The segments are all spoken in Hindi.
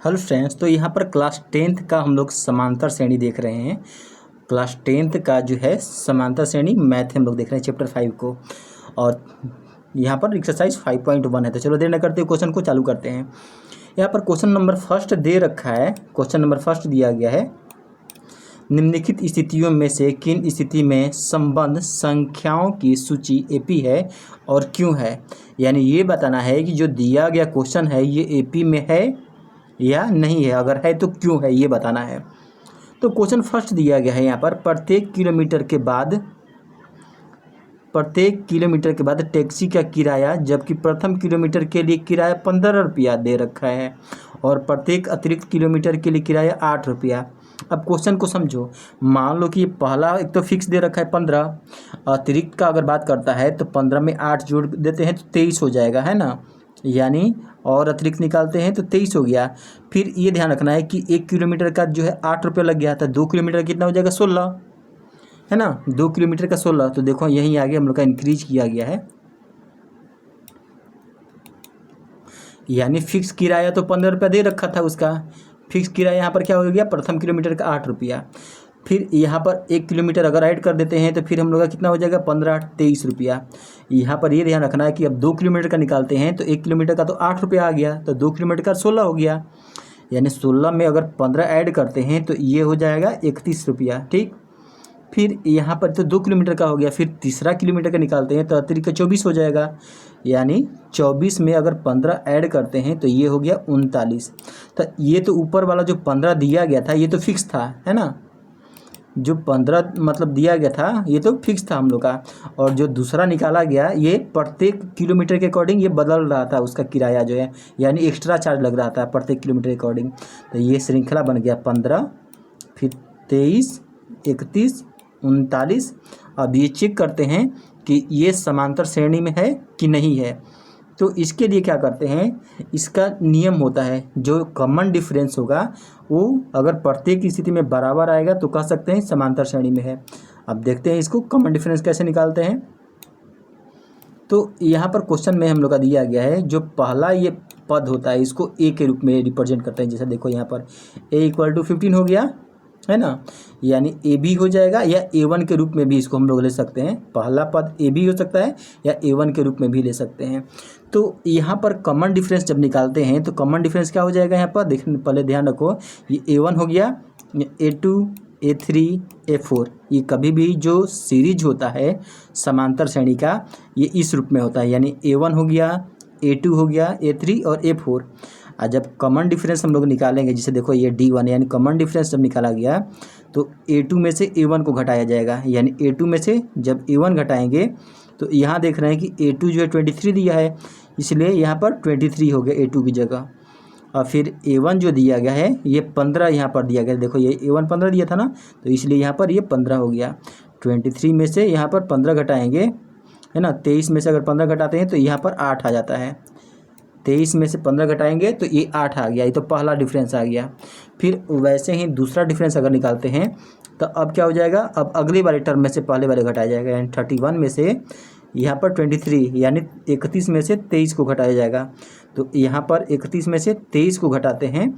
हेलो फ्रेंड्स, तो यहाँ पर क्लास 10th का हम लोग समांतर श्रेणी देख रहे हैं। क्लास 10th का जो है समांतर श्रेणी मैथ हम लोग देख रहे हैं चैप्टर 5 को, और यहाँ पर एक्सरसाइज 5.1 है। तो चलो देर न करते क्वेश्चन को चालू करते हैं। यहाँ पर क्वेश्चन नंबर फर्स्ट दे रखा है। क्वेश्चन नंबर फर्स्ट दिया गया है, निम्नलिखित स्थितियों में से किन स्थिति में संबंध संख्याओं की सूची एपी है और क्यों है। यानी ये बताना है कि जो दिया गया क्वेश्चन है ये एपी में है या नहीं है, अगर है तो क्यों है, ये बताना है। तो क्वेश्चन फर्स्ट दिया गया है यहाँ पर, प्रत्येक किलोमीटर के बाद टैक्सी का किराया, जबकि प्रथम किलोमीटर के लिए किराया 15 रुपया दे रखा है और प्रत्येक अतिरिक्त किलोमीटर के लिए किराया 8 रुपया। अब क्वेश्चन को समझो। मान लो कि ये पहला एक तो फिक्स दे रखा है 15, अतिरिक्त का अगर बात करता है तो 15 में 8 जोड़ देते हैं तो 23 हो जाएगा, है ना। यानी और अतिरिक्त निकालते हैं तो 23 हो गया। फिर ये ध्यान रखना है कि 1 किलोमीटर का जो है 8 रुपये लग गया था, 2 किलोमीटर कितना हो जाएगा 16, है ना। 2 किलोमीटर का 16, तो देखो यहीं आगे हम लोग का इंक्रीज किया गया है। यानी फिक्स किराया तो 15 रुपया दे रखा था, उसका फिक्स किराया यहाँ पर क्या हो गया, प्रथम किलोमीटर का 8 रुपया। फिर यहाँ पर 1 किलोमीटर अगर ऐड कर देते हैं तो फिर हम लोग का कितना हो जाएगा 15 23 रुपया। यहाँ पर ये ध्यान रखना है कि अब 2 किलोमीटर का निकालते हैं तो 1 किलोमीटर का तो 8 रुपया आ गया, तो 2 किलोमीटर का 16 हो गया। यानी 16 में अगर 15 ऐड करते हैं तो ये हो जाएगा 31 रुपया, ठीक। फिर यहाँ पर तो 2 किलोमीटर का हो गया, फिर तीसरा किलोमीटर का निकालते हैं तो अतिरिक्त का 24 हो जाएगा। यानी 24 में अगर 15 ऐड करते हैं तो ये हो गया 39। तो ये तो ऊपर वाला जो 15 दिया गया था ये तो फिक्स था, है ना। जो 15 मतलब दिया गया था ये तो फिक्स था हम लोग का, और जो दूसरा निकाला गया ये प्रत्येक किलोमीटर के अकॉर्डिंग ये बदल रहा था, उसका किराया जो है यानी एक्स्ट्रा चार्ज लग रहा था प्रत्येक किलोमीटर के अकॉर्डिंग। तो ये श्रृंखला बन गया 15, फिर 23, 31, 39। अब ये चेक करते हैं कि ये समांतर श्रेणी में है कि नहीं है। तो इसके लिए क्या करते हैं, इसका नियम होता है जो कॉमन डिफरेंस होगा वो अगर प्रत्येक स्थिति में बराबर आएगा तो कह सकते हैं समांतर श्रेणी में है। अब देखते हैं इसको कॉमन डिफरेंस कैसे निकालते हैं। तो यहाँ पर क्वेश्चन में हम लोग का दिया गया है, जो पहला ये पद होता है इसको ए के रूप में रिप्रेजेंट करते हैं। जैसे देखो यहाँ पर a = 15 हो गया, है ना। यानी ए बी हो जाएगा, या A1 के रूप में भी इसको हम लोग ले सकते हैं। पहला पद ए बी हो सकता है या A1 के रूप में भी ले सकते हैं। तो यहाँ पर कॉमन डिफरेंस जब निकालते हैं तो कॉमन डिफरेंस क्या हो जाएगा, यहाँ पर देखने पहले ध्यान रखो, ये A1 हो गया, A2, A3, A4। ये कभी भी जो सीरीज होता है समांतर श्रेणी का ये इस रूप में होता है। यानी A1 हो गया, A2 हो गया, A3 और A4। और जब कॉमन डिफरेंस हम लोग निकालेंगे, जैसे देखो ये D1 यानी कॉमन डिफरेंस जब निकाला गया तो A2 में से A1 को घटाया जाएगा। यानी A2 में से जब A1 घटाएंगे तो यहाँ देख रहे हैं कि A2 जो है 23 दिया है, इसलिए यहाँ पर 23 हो गया A2 की जगह। और फिर A1 जो दिया गया है ये 15 यहाँ पर दिया गया, देखो ये A1 15 दिया था ना, तो इसलिए यहाँ पर ये 15 हो गया। 23 में से यहाँ पर 15 घटाएंगे, है ना। 23 में से अगर 15 घटाते हैं तो यहाँ पर 8 आ जाता है। 23 में से 15 घटाएंगे तो ये 8 आ गया, ये तो पहला डिफरेंस आ गया। फिर वैसे ही दूसरा डिफरेंस अगर निकालते हैं तो अब क्या हो जाएगा, अब अगले वाले टर्म में से पहले वाले घटाया जाएगा। यानी 31 में से यहाँ पर 23 यानी 31 में से 23 को घटाया जाएगा। तो यहाँ पर 31 में से 23 को घटाते हैं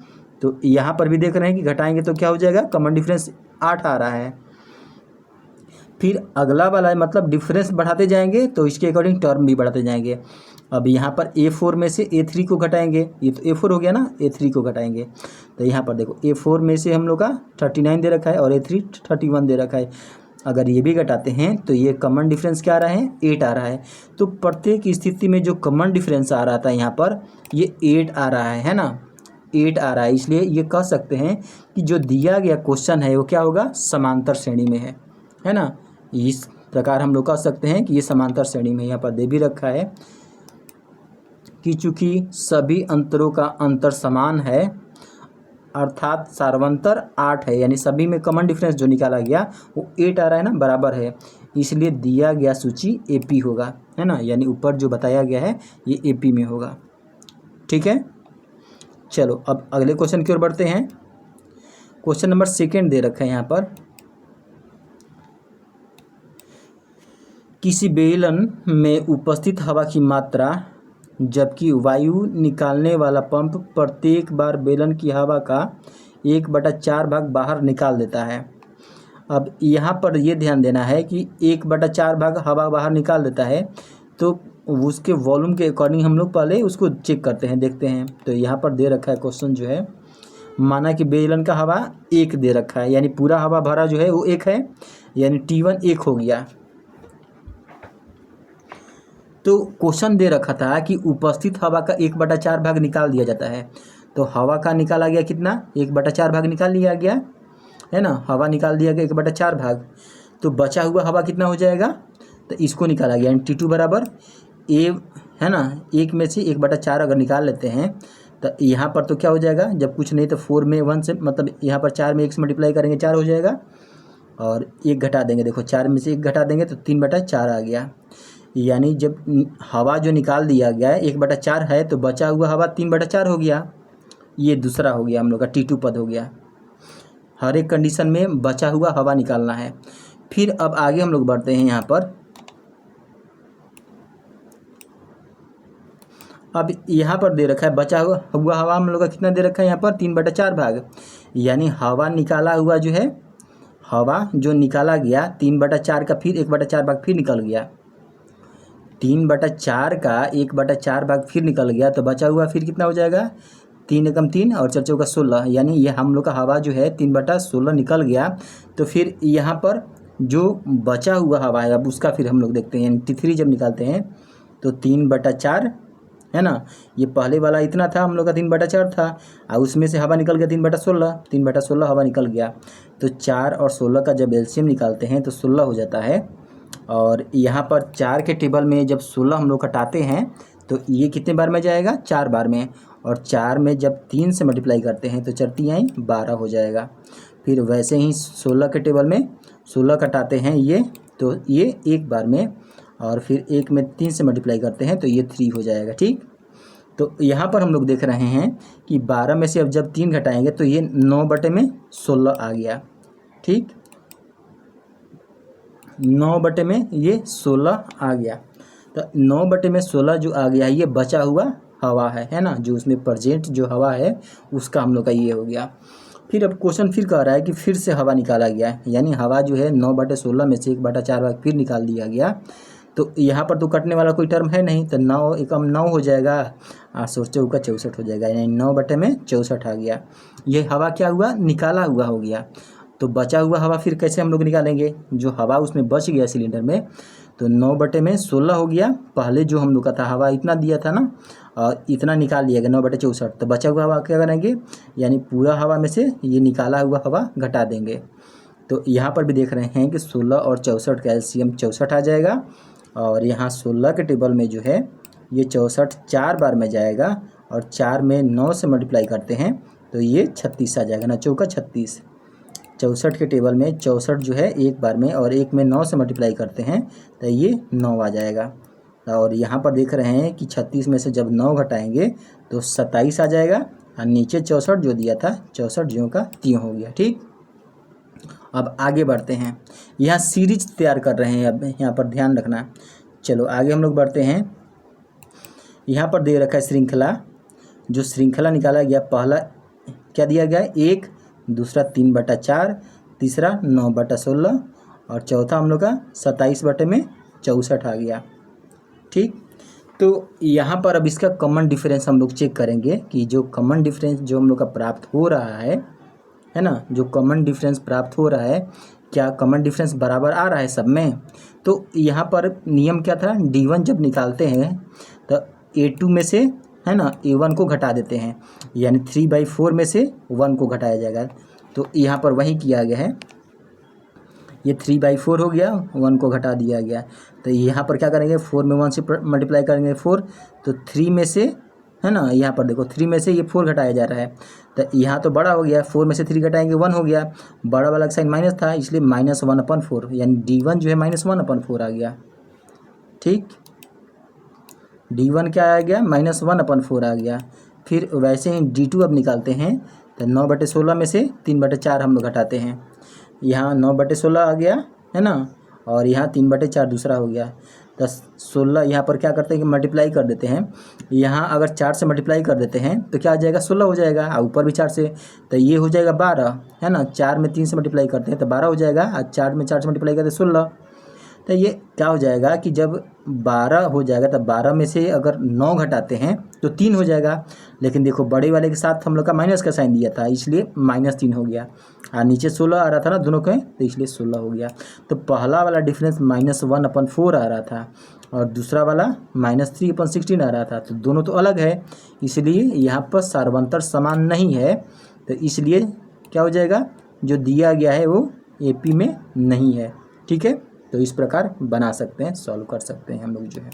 तो यहाँ पर भी देख रहे हैं कि घटाएंगे तो क्या हो जाएगा, कॉमन डिफरेंस 8 आ रहा है। फिर अगला वाला है मतलब डिफरेंस बढ़ाते जाएंगे तो इसके अकॉर्डिंग टर्म भी बढ़ाते जाएंगे। अब यहाँ पर A4 में से A3 को घटाएंगे, ये तो A4 हो गया ना, A3 को घटाएंगे तो यहाँ पर देखो A4 में से हम लोग का 39 दे रखा है और A3 31 दे रखा है। अगर ये भी घटाते हैं तो ये कॉमन डिफरेंस क्या आ रहा है, 8 आ रहा है। तो प्रत्येक स्थिति में जो कॉमन डिफरेंस आ रहा था यहाँ पर ये 8 आ रहा है ना, 8 आ रहा है। इसलिए ये कह सकते हैं कि जो दिया गया क्वेश्चन है वो क्या होगा, समांतर श्रेणी में है ना। इस प्रकार हम लोग कह सकते हैं कि ये समांतर श्रेणी में। यहाँ पर दे भी रखा है कि चूंकि सभी अंतरों का अंतर समान है अर्थात सार्वंतर 8 है, यानी सभी में कॉमन डिफरेंस जो निकाला गया वो 8 आ रहा है ना, बराबर है, इसलिए दिया गया सूची एपी होगा, है ना। यानी ऊपर जो बताया गया है ये एपी में होगा, ठीक है। चलो अब अगले क्वेश्चन की ओर बढ़ते हैं। क्वेश्चन नंबर 2 दे रखा है यहाँ पर, किसी बेलन में उपस्थित हवा की मात्रा जबकि वायु निकालने वाला पंप प्रत्येक बार बेलन की हवा का 1/4 भाग बाहर निकाल देता है। अब यहाँ पर ये ध्यान देना है कि 1/4 भाग हवा बाहर निकाल देता है, तो उसके वॉल्यूम के अकॉर्डिंग हम लोग पहले उसको चेक करते हैं, देखते हैं। तो यहाँ पर दे रखा है क्वेश्चन जो है, माना कि बेलन का हवा 1 दे रखा है, यानी पूरा हवा भरा जो है वो 1 है, यानी T1 1 हो गया। तो क्वेश्चन दे रखा था कि उपस्थित हवा का 1/4 भाग निकाल दिया जाता है। तो हवा का निकाला गया कितना, 1/4 भाग निकाल लिया गया है ना, हवा निकाल दिया गया 1/4 भाग। तो बचा हुआ हवा कितना हो जाएगा, तो इसको निकाला गया, यानी T2 बराबर ए है ना, 1 में से 1/4 अगर निकाल लेते हैं तो यहाँ पर तो क्या हो जाएगा, जब कुछ नहीं तो 4 में 1 से मतलब यहाँ पर 4 में 1 से मल्टीप्लाई करेंगे 4 हो जाएगा, और 1 घटा देंगे, देखो 4 में से 1 घटा देंगे तो 3/4 आ गया। यानी जब हवा जो निकाल दिया गया है 1/4 है, तो बचा हुआ हवा 3/4 हो गया। ये दूसरा हो गया हम लोग का T2 पद हो गया। हर एक कंडीशन में बचा हुआ हवा निकालना है। फिर अब आगे हम लोग बढ़ते हैं। यहाँ पर अब यहाँ पर दे रखा है बचा हुआ हवा हम लोग का कितना दे रखा है, यहाँ पर 3/4 भाग, यानी हवा निकाला हुआ जो है, हवा जो निकाला गया 3/4 का फिर 1/4 भाग फिर निकल गया, 3/4 का 1/4 भाग फिर निकल गया, तो बचा हुआ फिर कितना हो जाएगा, 3 एकम 3 और 4 चौका 16, यानी ये हम लोग का हवा जो है 3/16 निकल गया। तो फिर यहाँ पर जो बचा हुआ हवा है अब उसका फिर हम लोग देखते हैं, T3 जब निकालते हैं तो 3/4 है ना, ये पहले वाला इतना था हम लोग का 3/4 था, और उसमें से हवा निकल गया 3/16, 3/16 हवा निकल गया। तो 4 और 16 का जब एलसीएम निकालते हैं तो 16 हो जाता है। और यहाँ पर 4 के टेबल में जब 16 हम लोग घटाते हैं तो ये कितने बार में जाएगा, 4 बार में, और 4 में जब 3 से मल्टीप्लाई करते हैं तो 4 3 12 हो जाएगा। फिर वैसे ही 16 के टेबल में 16 घटाते हैं ये, तो ये 1 बार में, और फिर 1 में 3 से मल्टीप्लाई करते हैं तो ये 3 हो जाएगा। ठीक, तो यहाँ पर हम लोग देख रहे हैं कि 12 में से अब जब 3 घटाएंगे तो ये 9/16 आ गया। ठीक, 9/में ये 16 आ गया। तो 9/16 जो आ गया ये बचा हुआ हवा है ना, जो उसमें प्रेजेंट जो हवा है उसका हम लोग का ये हो गया। फिर अब क्वेश्चन फिर कह रहा है कि फिर से हवा निकाला गया है, यानी हवा जो है 9/16 में से 1/4 भाग फिर निकाल दिया गया। तो यहाँ पर तो कटने वाला कोई टर्म है नहीं, तो 9 एकम 9 हो जाएगा, 8 चौका 64 हो जाएगा, यानी 9/64 आ गया। ये हवा क्या हुआ, निकाला हुआ हो गया। तो बचा हुआ हवा फिर कैसे हम लोग निकालेंगे, जो हवा उसमें बच गया सिलेंडर में, तो 9/16 हो गया। पहले जो हम लोग का था हवा इतना दिया था ना, और इतना निकाल लिया गया 9/64, तो बचा हुआ हवा क्या करेंगे, यानी पूरा हवा में से ये निकाला हुआ हवा घटा देंगे। तो यहाँ पर भी देख रहे हैं कि 16 और 64 का एलसीएम 64 आ जाएगा, और यहाँ 16 के टेबल में जो है ये 64 4 बार में जाएगा, और 4 में 9 से मल्टीप्लाई करते हैं तो ये 36 आ जाएगा ना, चौका 36। 64 के टेबल में 64 जो है 1 बार में, और 1 में 9 से मल्टीप्लाई करते हैं तो ये 9 आ जाएगा। और यहाँ पर देख रहे हैं कि 36 में से जब 9 घटाएंगे तो 27 आ जाएगा, और नीचे 64 जो दिया था 64 ज्यों का त्यों हो गया। ठीक, अब आगे बढ़ते हैं। यहाँ सीरीज तैयार कर रहे हैं, अब यहाँ पर ध्यान रखना। चलो आगे हम लोग बढ़ते हैं। यहाँ पर दे रखा है श्रृंखला, जो श्रृंखला निकाला गया, पहला क्या दिया गया है 1, दूसरा 3/4, तीसरा 9/16, और चौथा हम लोग का 27/64 आ गया। ठीक, तो यहाँ पर अब इसका कॉमन डिफरेंस हम लोग चेक करेंगे कि जो कॉमन डिफरेंस जो हम लोग का प्राप्त हो रहा है ना, जो कॉमन डिफरेंस प्राप्त हो रहा है, क्या कॉमन डिफरेंस बराबर आ रहा है सब में। तो यहाँ पर नियम क्या था, D1 जब निकालते हैं तो A2 में से है ना A1 को घटा देते हैं, यानी 3/4 में से 1 को घटाया जाएगा। तो यहाँ पर वही किया गया है, ये 3/4 हो गया, 1 को घटा दिया गया। तो यहाँ पर क्या करेंगे, 4 में 1 से मल्टीप्लाई करेंगे 4, तो 3 में से है ना, यहाँ पर देखो 3 में से ये 4 घटाया जा रहा है, तो यहाँ तो बड़ा हो गया, 4 में से 3 घटाएंगे 1 हो गया, बड़ा वाला साइन माइनस था इसलिए -1/4, यानी D1 जो है -1/4 आ गया। ठीक, D1 क्या आ गया, -1/4 आ गया। फिर वैसे ही D2 अब निकालते हैं, तो 9/16 में से 3/4 हम लोग घटाते हैं, यहाँ 9/16 आ गया है ना, और यहाँ 3/4 दूसरा हो गया। तो 16 यहाँ पर क्या करते हैं कि मल्टीप्लाई कर देते हैं। यहाँ अगर 4 से मल्टीप्लाई कर देते हैं तो क्या आ जाएगा 16 हो जाएगा, और ऊपर भी 4 से, तो ये हो जाएगा 12, है ना। 4 में 3 से मल्टीप्लाई करते हैं तो 12 हो जाएगा, और 4 में 4 से मल्टीप्लाई करते हैं 16। तो ये क्या हो जाएगा कि जब 12 हो जाएगा तब 12 में से अगर 9 घटाते हैं तो 3 हो जाएगा। लेकिन देखो बड़े वाले के साथ हम लोग का माइनस का साइन दिया था, इसलिए -3 हो गया, और नीचे 16 आ रहा था ना दोनों के, तो इसलिए 16 हो गया। तो पहला वाला डिफरेंस -1/4 आ रहा था, और दूसरा वाला -3/16 आ रहा था, तो दोनों तो अलग है, इसलिए यहाँ पर सार्वंतर समान नहीं है। तो इसलिए क्या हो जाएगा, जो दिया गया है वो AP में नहीं है। ठीक है, तो इस प्रकार बना सकते हैं, सॉल्व कर सकते हैं हम लोग जो है।